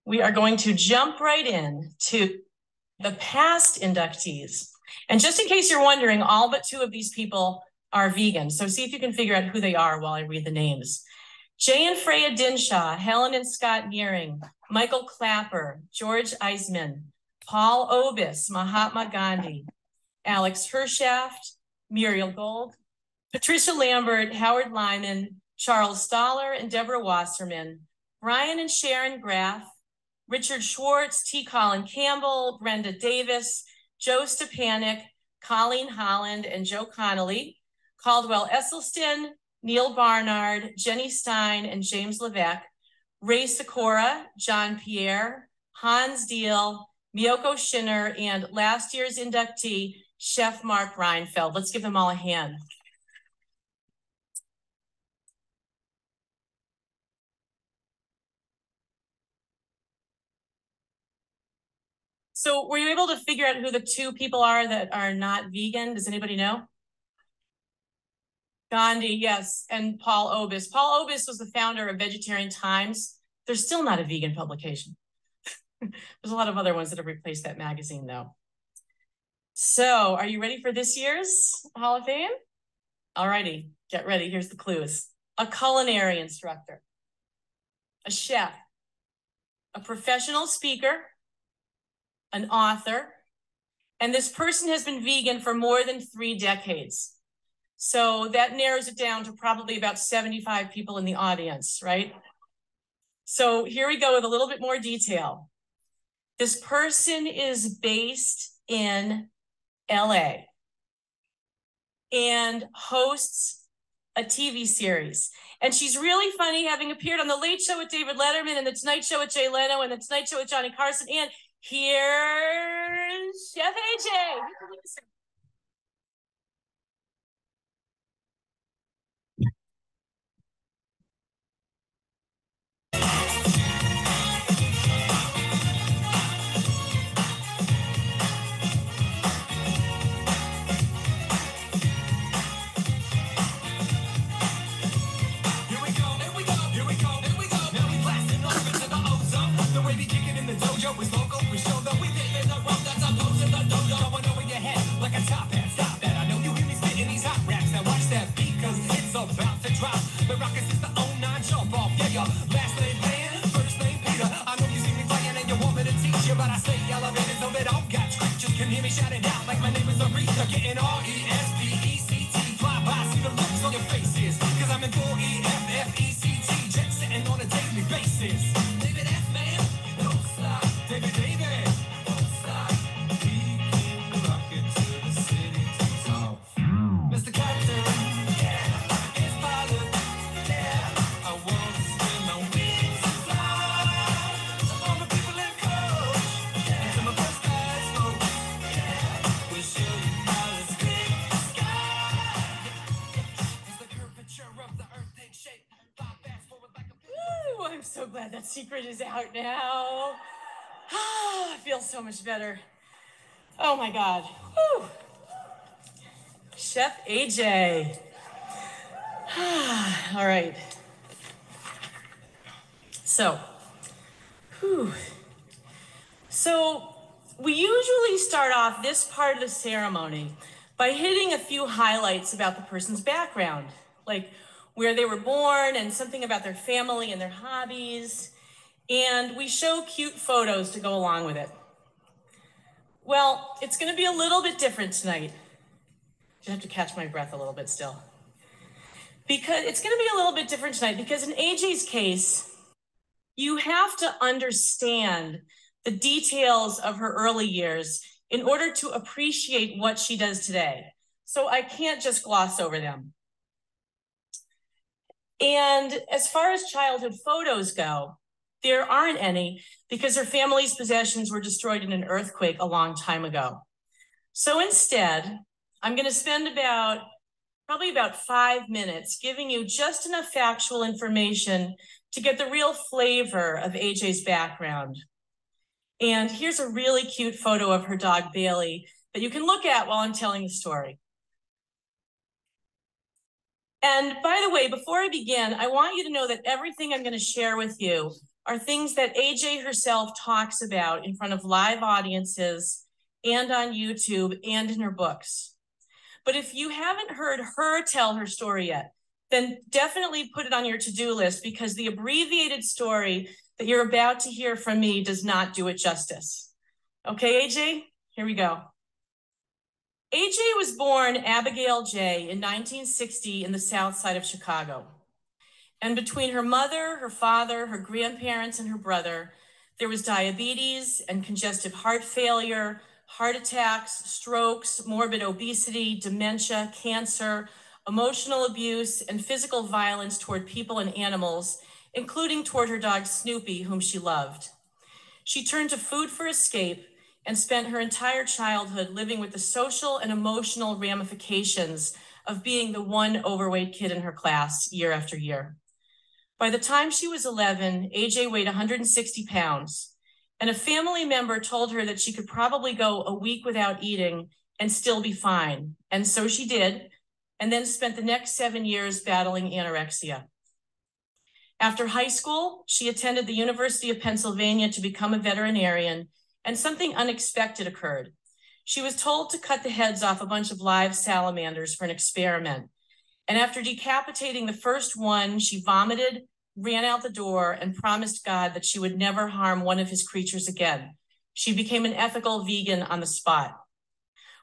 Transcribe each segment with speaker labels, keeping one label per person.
Speaker 1: we are going to jump right in to the past inductees. And just in case you're wondering, all but 2 of these people are vegan. So see if you can figure out who they are while I read the names. Jay and Freya Dinshaw, Helen and Scott Nearing, Michael Clapper, George Eisman, Paul Obis, Mahatma Gandhi, Alex Hershaft, Muriel Gold, Patricia Lambert, Howard Lyman, Charles Stoller and Deborah Wasserman, Brian and Sharon Graff, Richard Schwartz, T. Colin Campbell, Brenda Davis, Joe Stepanek, Colleen Holland and Joe Connolly, Caldwell Esselstyn, Neil Barnard, Jenny Stein and James Levesque, Ray Sikora, John Pierre, Hans Deal, Miyoko Schinner, and last year's inductee, Chef Mark Reinfeld. Let's give them all a hand. So were you able to figure out who the 2 people are that are not vegan? Does anybody know? Gandhi, yes, and Paul Obis. Paul Obis was the founder of Vegetarian Times. They're still not a vegan publication. There's a lot of other ones that have replaced that magazine though. So are you ready for this year's Hall of Fame? All righty, get ready, here's the clues. A culinary instructor, a chef, a professional speaker, an author, and this person has been vegan for more than 3 decades. So that narrows it down to probably about 75 people in the audience, right? So here we go with a little bit more detail. This person is based in LA and hosts a TV series. And she's really funny, having appeared on The Late Show with David Letterman and The Tonight Show with Jay Leno and The Tonight Show with Johnny Carson. And here's Chef AJ. I'm so glad that secret is out now. I feel so much better. Oh my God. Whew. Chef AJ. All right. So we usually start off this part of the ceremony by hitting a few highlights about the person's background, like where they were born and something about their family and their hobbies. And we show cute photos to go along with it. Well, it's going to be a little bit different tonight. I have to catch my breath a little bit still. Because it's going to be a little bit different tonight because in AJ's case, you have to understand the details of her early years in order to appreciate what she does today. So I can't just gloss over them. And as far as childhood photos go, there aren't any because her family's possessions were destroyed in an earthquake a long time ago. So instead, I'm going to spend probably about 5 minutes giving you just enough factual information to get the real flavor of AJ's background. And here's a really cute photo of her dog, Bailey, that you can look at while I'm telling the story. And by the way, before I begin, I want you to know that everything I'm going to share with you are things that AJ herself talks about in front of live audiences and on YouTube and in her books. But if you haven't heard her tell her story yet, then definitely put it on your to-do list, because the abbreviated story that you're about to hear from me does not do it justice. Okay, AJ, here we go. AJ was born Abigail J. in 1960 in the South Side of Chicago. And between her mother, her father, her grandparents, and her brother, there was diabetes and congestive heart failure, heart attacks, strokes, morbid obesity, dementia, cancer, emotional abuse, and physical violence toward people and animals, including toward her dog Snoopy, whom she loved. She turned to food for escape and spent her entire childhood living with the social and emotional ramifications of being the one overweight kid in her class year after year. By the time she was 11, AJ weighed 160 pounds, and a family member told her that she could probably go a week without eating and still be fine. And so she did, and then spent the next 7 years battling anorexia. After high school, she attended the University of Pennsylvania to become a veterinarian, and something unexpected occurred. She was told to cut the heads off a bunch of live salamanders for an experiment. And after decapitating the first one, she vomited, ran out the door, and promised God that she would never harm one of his creatures again. She became an ethical vegan on the spot.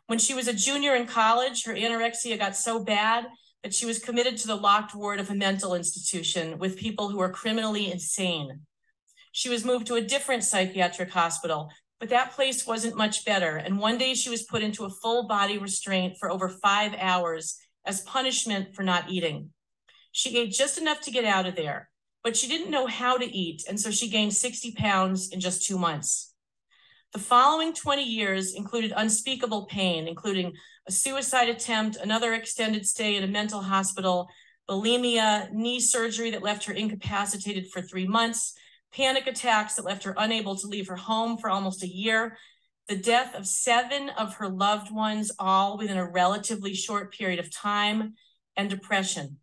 Speaker 1: When she was a junior in college, her anorexia got so bad that she was committed to the locked ward of a mental institution with people who were criminally insane. She was moved to a different psychiatric hospital, but that place wasn't much better. And one day she was put into a full body restraint for over 5 hours as punishment for not eating. She ate just enough to get out of there, but she didn't know how to eat, and so she gained 60 pounds in just 2 months. The following 20 years included unspeakable pain, including a suicide attempt, another extended stay in a mental hospital, bulimia, knee surgery that left her incapacitated for 3 months, panic attacks that left her unable to leave her home for almost a year, the death of 7 of her loved ones, all within a relatively short period of time, and depression.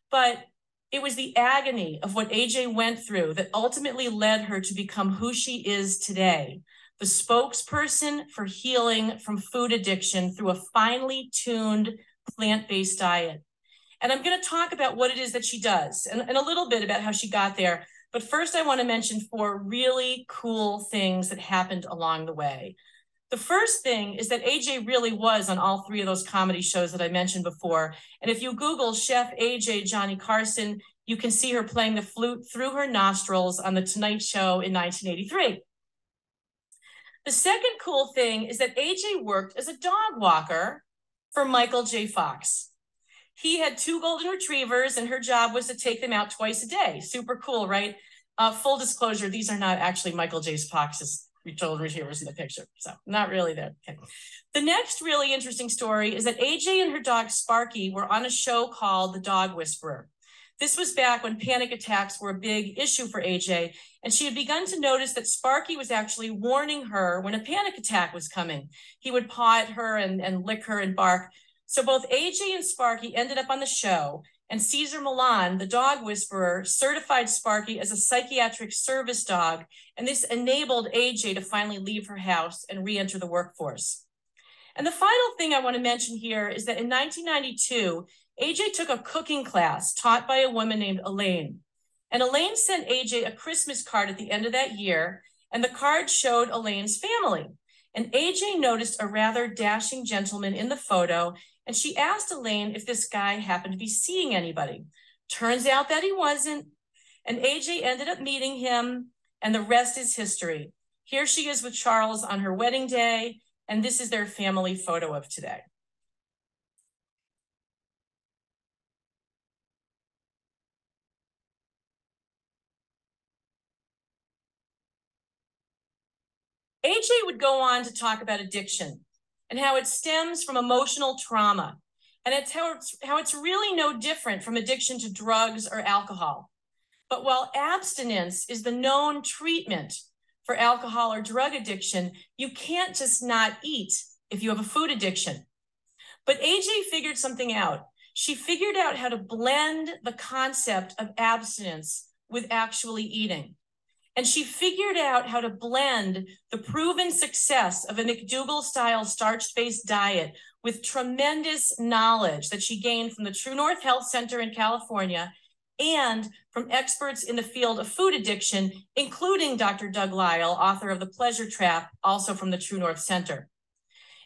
Speaker 1: But it was the agony of what AJ went through that ultimately led her to become who she is today, the spokesperson for healing from food addiction through a finely tuned plant-based diet. And I'm going to talk about what it is that she does and a little bit about how she got there. But first, I want to mention 4 really cool things that happened along the way. The first thing is that AJ really was on all 3 of those comedy shows that I mentioned before. And if you Google Chef AJ Johnny Carson, you can see her playing the flute through her nostrils on The Tonight Show in 1983. The second cool thing is that AJ worked as a dog walker for Michael J. Fox. He had 2 golden retrievers, and her job was to take them out twice a day. Super cool, right? Full disclosure, these are not actually Michael J. Fox's golden retrievers in the picture, so not really there. Okay. The next really interesting story is that AJ and her dog Sparky were on a show called The Dog Whisperer. This was back when panic attacks were a big issue for AJ, and she had begun to notice that Sparky was actually warning her when a panic attack was coming. He would paw at her and lick her and bark. So both AJ and Sparky ended up on the show, and Cesar Millan, the dog whisperer, certified Sparky as a psychiatric service dog, and this enabled AJ to finally leave her house and re-enter the workforce. And the final thing I want to mention here is that in 1992, AJ took a cooking class taught by a woman named Elaine. And Elaine sent AJ a Christmas card at the end of that year, and the card showed Elaine's family. And AJ noticed a rather dashing gentleman in the photo, and she asked Elaine if this guy happened to be seeing anybody. Turns out that he wasn't, and AJ ended up meeting him, and the rest is history. Here she is with Charles on her wedding day, and this is their family photo of today. AJ would go on to talk about addiction and how it stems from emotional trauma, and how it's really no different from addiction to drugs or alcohol. But while abstinence is the known treatment for alcohol or drug addiction, you can't just not eat if you have a food addiction. But AJ figured something out. She figured out how to blend the concept of abstinence with actually eating. And she figured out how to blend the proven success of a McDougall-style starch-based diet with tremendous knowledge that she gained from the True North Health Center in California and from experts in the field of food addiction, including Dr. Doug Lisle, author of The Pleasure Trap, also from the True North Center.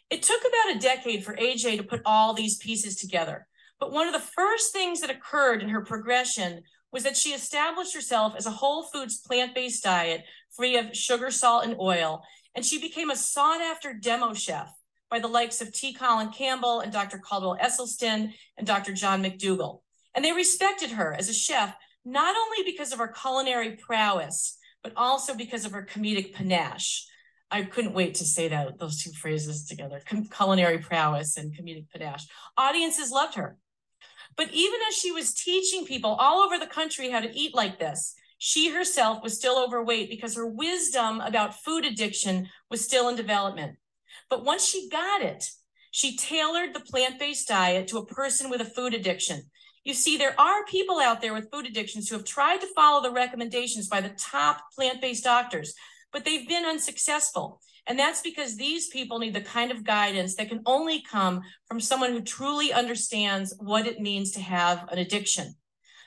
Speaker 1: It took about a decade for AJ to put all these pieces together. But one of the first things that occurred in her progression was that she established herself as a whole foods plant-based diet free of sugar, salt, and oil. And she became a sought-after demo chef by the likes of T. Colin Campbell and Dr. Caldwell Esselstyn and Dr. John McDougall. And they respected her as a chef, not only because of her culinary prowess, but also because of her comedic panache. I couldn't wait to say those two phrases together, culinary prowess and comedic panache. Audiences loved her. But even as she was teaching people all over the country how to eat like this, she herself was still overweight because her wisdom about food addiction was still in development. But once she got it, she tailored the plant-based diet to a person with a food addiction. You see, there are people out there with food addictions who have tried to follow the recommendations by the top plant-based doctors, but they've been unsuccessful. And that's because these people need the kind of guidance that can only come from someone who truly understands what it means to have an addiction.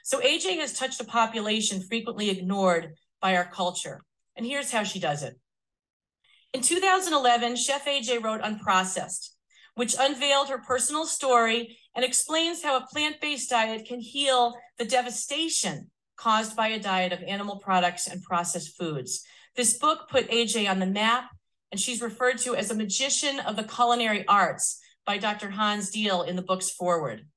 Speaker 1: So AJ has touched a population frequently ignored by our culture. And here's how she does it. In 2011, Chef AJ wrote Unprocessed, which unveiled her personal story and explains how a plant-based diet can heal the devastation caused by a diet of animal products and processed foods. This book put AJ on the map, and she's referred to as a magician of the culinary arts by Dr. Hans Diehl in the book's foreword.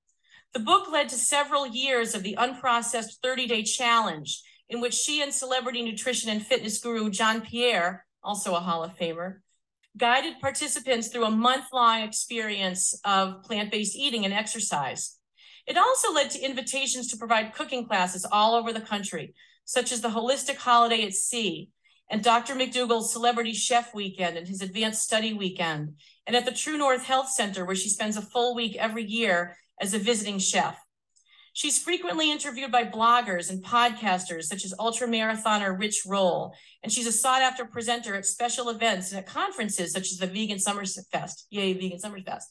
Speaker 1: The book led to several years of the Unprocessed 30-Day Challenge, in which she and celebrity nutrition and fitness guru John Pierre, also a Hall of Famer, guided participants through a month-long experience of plant-based eating and exercise. It also led to invitations to provide cooking classes all over the country, such as the Holistic Holiday at Sea, and Dr. McDougall's Celebrity Chef Weekend and his Advanced Study Weekend, and at the True North Health Center, where she spends a full week every year as a visiting chef. She's frequently interviewed by bloggers and podcasters, such as ultramarathoner Rich Roll, and she's a sought-after presenter at special events and at conferences, such as the Vegan Summers Fest. Yay, Vegan Summers Fest.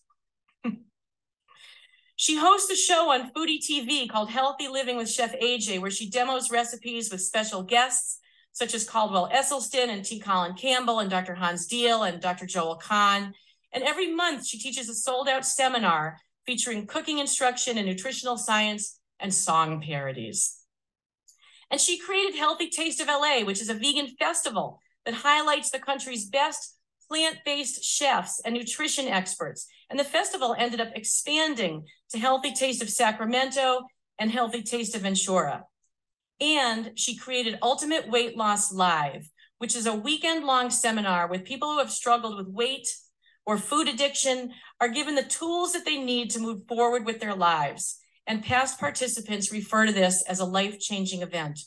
Speaker 1: She hosts a show on Foodie TV called Healthy Living with Chef AJ, where she demos recipes with special guests, such as Caldwell Esselstyn and T. Colin Campbell and Dr. Hans Diehl and Dr. Joel Kahn. And every month she teaches a sold-out seminar featuring cooking instruction and nutritional science and song parodies. And she created Healthy Taste of LA, which is a vegan festival that highlights the country's best plant-based chefs and nutrition experts. And the festival ended up expanding to Healthy Taste of Sacramento and Healthy Taste of Ventura. And she created Ultimate Weight Loss Live, which is a weekend-long seminar with people who have struggled with weight or food addiction are given the tools that they need to move forward with their lives. And past participants refer to this as a life-changing event.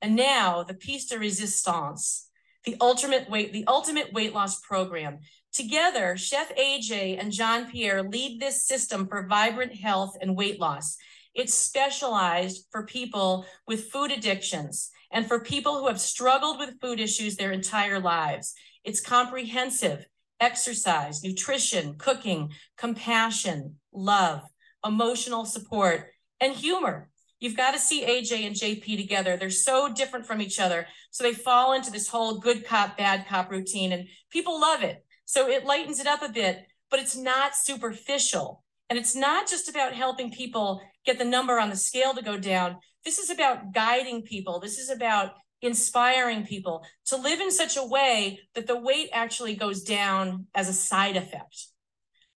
Speaker 1: And now the piece de resistance, the ultimate weight loss program. Together, Chef AJ and John Pierre lead this system for vibrant health and weight loss. It's specialized for people with food addictions and for people who have struggled with food issues their entire lives. It's comprehensive: exercise, nutrition, cooking, compassion, love, emotional support, and humor. You've got to see AJ and JP together. They're so different from each other. So they fall into this whole good cop, bad cop routine, and people love it. So it lightens it up a bit, but it's not superficial. And it's not just about helping people get the number on the scale to go down. This is about guiding people. This is about inspiring people to live in such a way that the weight actually goes down as a side effect.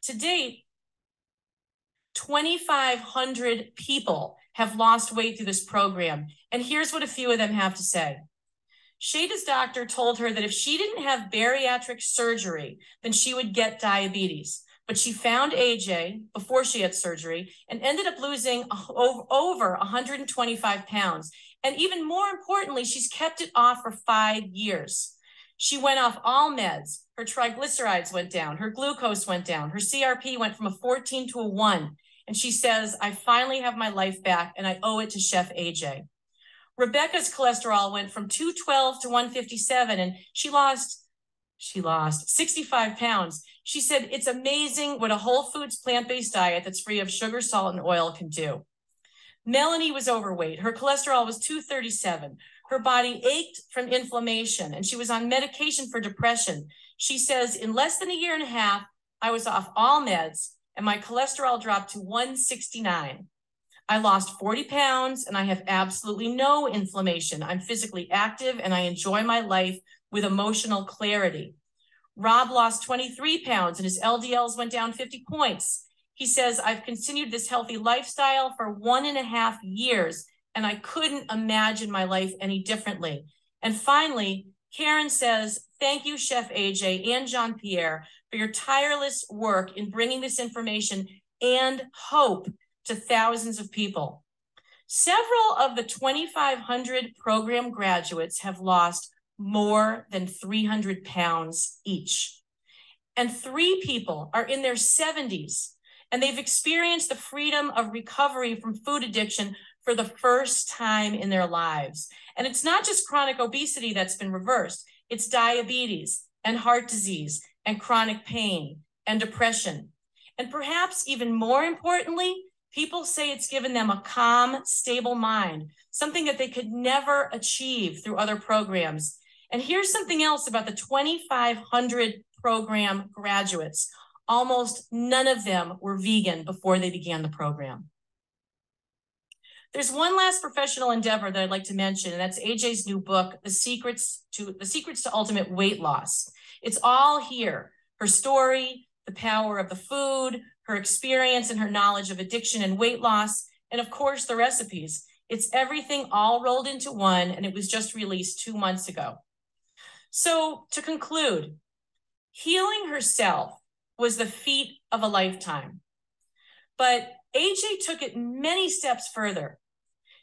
Speaker 1: To date, 2,500 people have lost weight through this program. And here's what a few of them have to say. Shada's doctor told her that if she didn't have bariatric surgery, then she would get diabetes. But she found AJ before she had surgery and ended up losing over 125 pounds. And even more importantly, she's kept it off for 5 years. She went off all meds. Her triglycerides went down. Her glucose went down. Her CRP went from a 14 to a 1. And she says, I finally have my life back and I owe it to Chef AJ. Rebecca's cholesterol went from 212 to 157, and she lost 65 pounds. She said, it's amazing what a whole foods plant-based diet that's free of sugar, salt, and oil can do. Melanie was overweight. Her cholesterol was 237. Her body ached from inflammation, and she was on medication for depression. She says, in less than a year and a half, I was off all meds, and my cholesterol dropped to 169. I lost 40 pounds, and I have absolutely no inflammation. I'm physically active, and I enjoy my life with emotional clarity. Rob lost 23 pounds, and his LDLs went down 50 points. He says, I've continued this healthy lifestyle for 1.5 years, and I couldn't imagine my life any differently. And finally, Karen says, thank you, Chef AJ and Jean-Pierre, for your tireless work in bringing this information and hope to thousands of people. Several of the 2,500 program graduates have lost more than 300 pounds each. And 3 people are in their 70s, and they've experienced the freedom of recovery from food addiction for the first time in their lives. And it's not just chronic obesity that's been reversed, it's diabetes and heart disease and chronic pain and depression. And perhaps even more importantly, people say it's given them a calm, stable mind, something that they could never achieve through other programs. And here's something else about the 2,500 program graduates. Almost none of them were vegan before they began the program. There's one last professional endeavor that I'd like to mention, and that's AJ's new book, The Secrets to Ultimate Weight Loss. It's all here. Her story, the power of the food, her experience and her knowledge of addiction and weight loss, and of course the recipes. It's everything all rolled into one, and it was just released 2 months ago. So to conclude, healing herself was the feat of a lifetime. But AJ took it many steps further.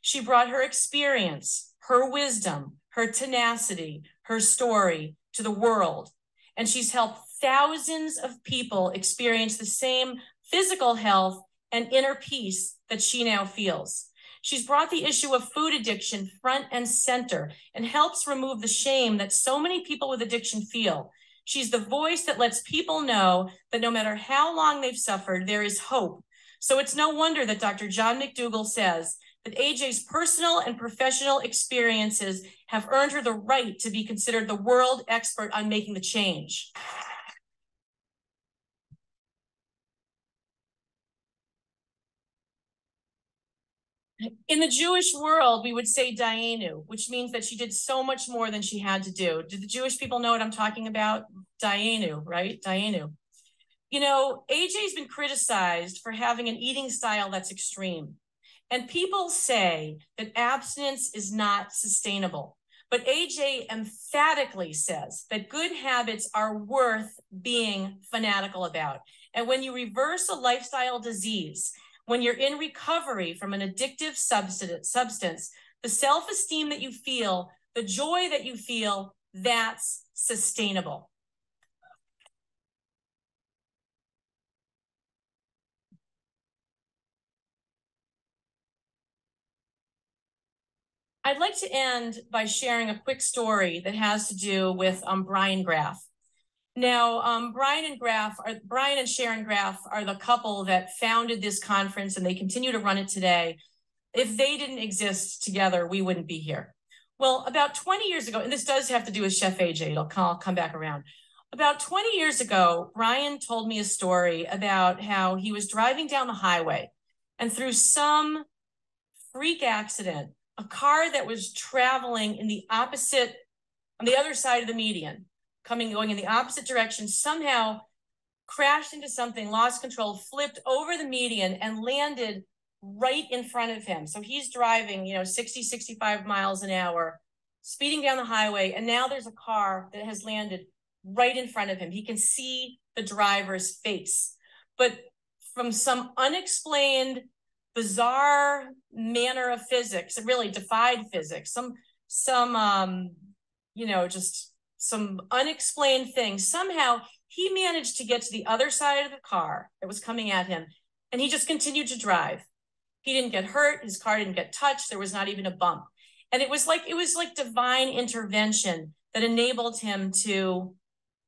Speaker 1: She brought her experience, her wisdom, her tenacity, her story to the world. And she's helped thousands of people experience the same physical health and inner peace that she now feels. She's brought the issue of food addiction front and center and helps remove the shame that so many people with addiction feel. She's the voice that lets people know that no matter how long they've suffered, there is hope. So it's no wonder that Dr. John McDougall says that AJ's personal and professional experiences have earned her the right to be considered the world expert on making the change. In the Jewish world, we would say Dayenu, which means that she did so much more than she had to do. Do the Jewish people know what I'm talking about? Dayenu, right? Dayenu. You know, AJ's been criticized for having an eating style that's extreme. And people say that abstinence is not sustainable. But AJ emphatically says that good habits are worth being fanatical about. And when you reverse a lifestyle disease, when you're in recovery from an addictive substance, the self-esteem that you feel, the joy that you feel, that's sustainable. I'd like to end by sharing a quick story that has to do with Brian Graff. Now, Brian and Sharon Graff are the couple that founded this conference, and they continue to run it today. If they didn't exist together, we wouldn't be here. Well, about 20 years ago, and this does have to do with Chef AJ, I'll come back around. About 20 years ago, Brian told me a story about how he was driving down the highway, and through some freak accident, a car that was traveling on the other side of the median, going in the opposite direction, somehow crashed into something, lost control, flipped over the median and landed right in front of him. So he's driving, 60, 65 miles an hour, speeding down the highway. And now there's a car that has landed right in front of him. He can see the driver's face, but from some unexplained, bizarre manner of physics, it really defied physics. Just some unexplained things. Somehow he managed to get to the other side of the car that was coming at him, and he just continued to drive. He didn't get hurt. His car didn't get touched. There was not even a bump. And it was like divine intervention that enabled him to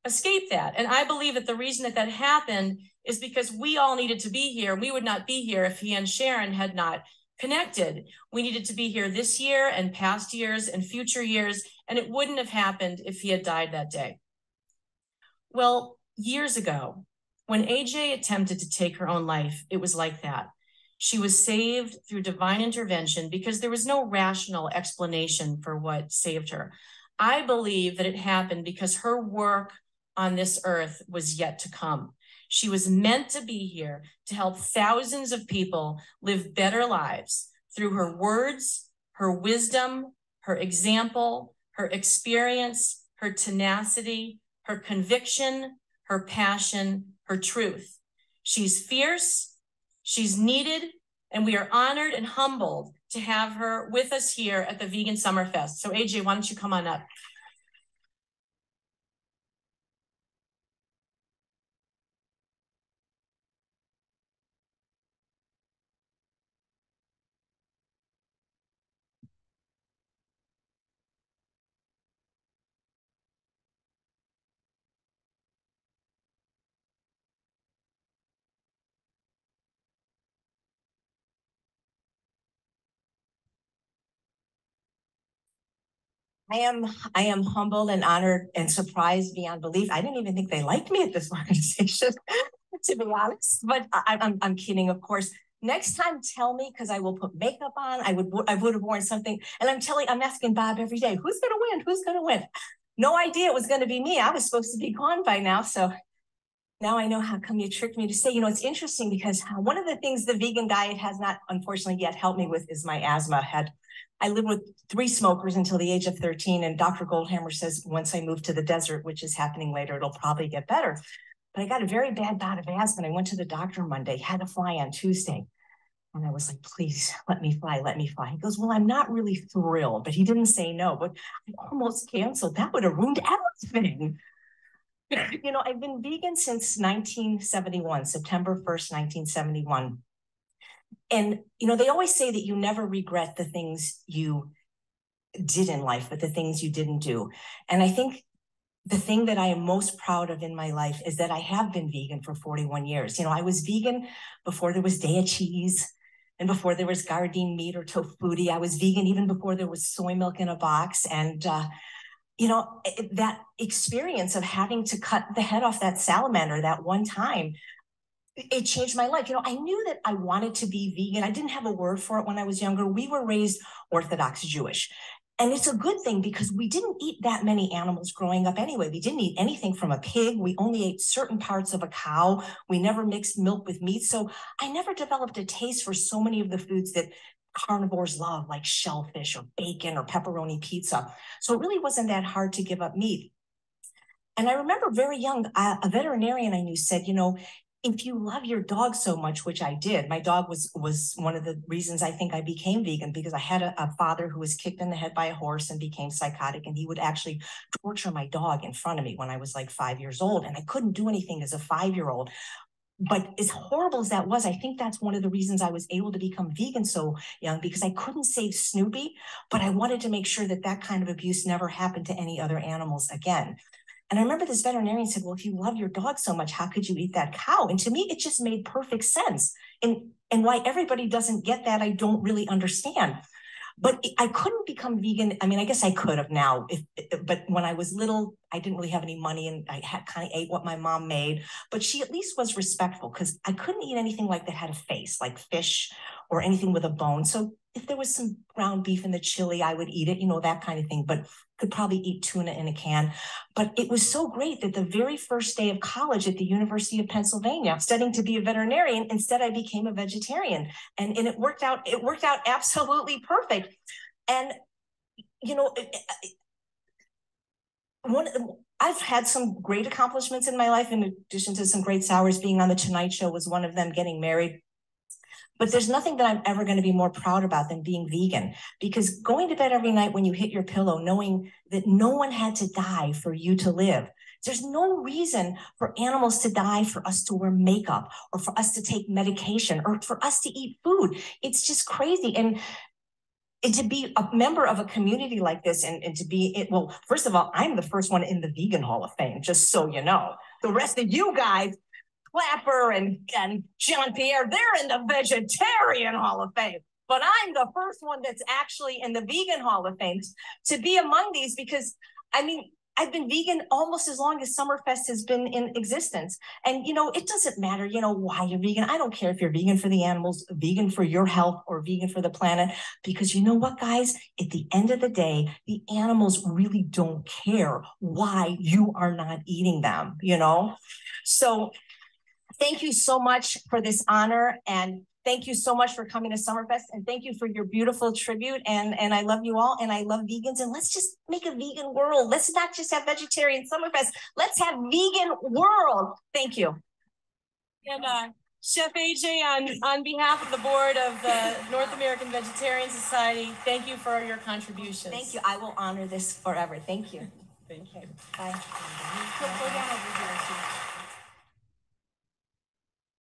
Speaker 1: escape that. And I believe that the reason that that happened is because we all needed to be here. We would not be here if he and Sharon had not connected. We needed to be here this year and past years and future years, and it wouldn't have happened if he had died that day. Well, years ago, when AJ attempted to take her own life, it was like that. She was saved through divine intervention because there was no rational explanation for what saved her. I believe that it happened because her work on this earth was yet to come. She was meant to be here to help thousands of people live better lives through her words, her wisdom, her example, her experience, her tenacity, her conviction, her passion, her truth. She's fierce, she's needed, and we are honored and humbled to have her with us here at the Vegan Summer Fest. So AJ, why don't you come on up?
Speaker 2: I am humbled and honored and surprised beyond belief. I didn't even think they liked me at this organization, to be honest. But I'm kidding, of course. Next time, tell me, because I will put makeup on. I would have worn something. And I'm asking Bob every day, who's going to win? Who's going to win? No idea it was going to be me. I was supposed to be gone by now. So now I know how come you tricked me to say, it's interesting because one of the things the vegan diet has not, unfortunately, yet helped me with is my asthma. I lived with 3 smokers until the age of 13, and Dr. Goldhammer says once I move to the desert, which is happening later, it'll probably get better. But I got a very bad bout of asthma, and I went to the doctor Monday, had to fly on Tuesday. And I was like, please, let me fly, let me fly. He goes, well, I'm not really thrilled, but he didn't say no, but I almost canceled. That would have ruined everything. I've been vegan since 1971, September 1st, 1971. And, they always say that you never regret the things you did in life, but the things you didn't do. And I think the thing that I am most proud of in my life is that I have been vegan for 41 years. I was vegan before there was Daiya cheese and before there was Gardein meat or tofuti. I was vegan even before there was soy milk in a box. And, that experience of having to cut the head off that salamander that one time, it changed my life. I knew that I wanted to be vegan. I didn't have a word for it when I was younger. We were raised Orthodox Jewish. And it's a good thing because we didn't eat that many animals growing up anyway. We didn't eat anything from a pig. We only ate certain parts of a cow. We never mixed milk with meat. So I never developed a taste for so many of the foods that carnivores love, like shellfish or bacon or pepperoni pizza. So it really wasn't that hard to give up meat. And I remember very young, a veterinarian I knew said, if you love your dog so much, which I did, my dog was one of the reasons I think I became vegan, because I had a father who was kicked in the head by a horse and became psychotic, and he would actually torture my dog in front of me when I was like 5 years old, and I couldn't do anything as a 5-year-old. But as horrible as that was, I think that's one of the reasons I was able to become vegan so young, because I couldn't save Snoopy, but I wanted to make sure that that kind of abuse never happened to any other animals again. And I remember this veterinarian said, well, if you love your dog so much, how could you eat that cow? And to me, it just made perfect sense. And why everybody doesn't get that, I don't really understand. But I couldn't become vegan. I mean, I guess I could have now, but when I was little, I didn't really have any money, and I kind of ate what my mom made. But she at least was respectful, because I couldn't eat anything like that had a face, like fish or anything with a bone. So if there was some ground beef in the chili, I would eat it, that kind of thing. But could probably eat tuna in a can. But it was so great that the very first day of college at the University of Pennsylvania, studying to be a veterinarian, instead I became a vegetarian. And it worked out absolutely perfect. And, I've had some great accomplishments in my life, in addition to some great sours. Being on the Tonight Show was one of them, getting married. But there's nothing that I'm ever going to be more proud about than being vegan, because going to bed every night when you hit your pillow, knowing that no one had to die for you to live. There's no reason for animals to die for us to wear makeup, or for us to take medication, or for us to eat food. It's just crazy. And and to be a member of a community like this and to be it, well, first of all, I'm the first one in the Vegan Hall of Fame, just so you know. The rest of you guys, Clapper and John Pierre, they're in the Vegetarian Hall of Fame. But I'm the first one that's actually in the Vegan Hall of Fame to be among these because, I mean, I've been vegan almost as long as Summerfest has been in existence. And, you know, it doesn't matter, you know, why you're vegan. I don't care if you're vegan for the animals, vegan for your health, or vegan for the planet. Because you know what, guys? At the end of the day, the animals really don't care why you are not eating them, you know? So thank you so much for this honor, and thank you so much for coming to Summerfest, and thank you for your beautiful tribute, and I love you all, and I love vegans, and let's just make a vegan world. Let's not just have vegetarian Summerfest. Let's have vegan world. Thank you.
Speaker 1: And Chef AJ, on behalf of the board of the North American Vegetarian Society, thank you for your contributions.
Speaker 2: Thank you. I will honor this forever. Thank you.
Speaker 1: Thank you.
Speaker 2: Bye.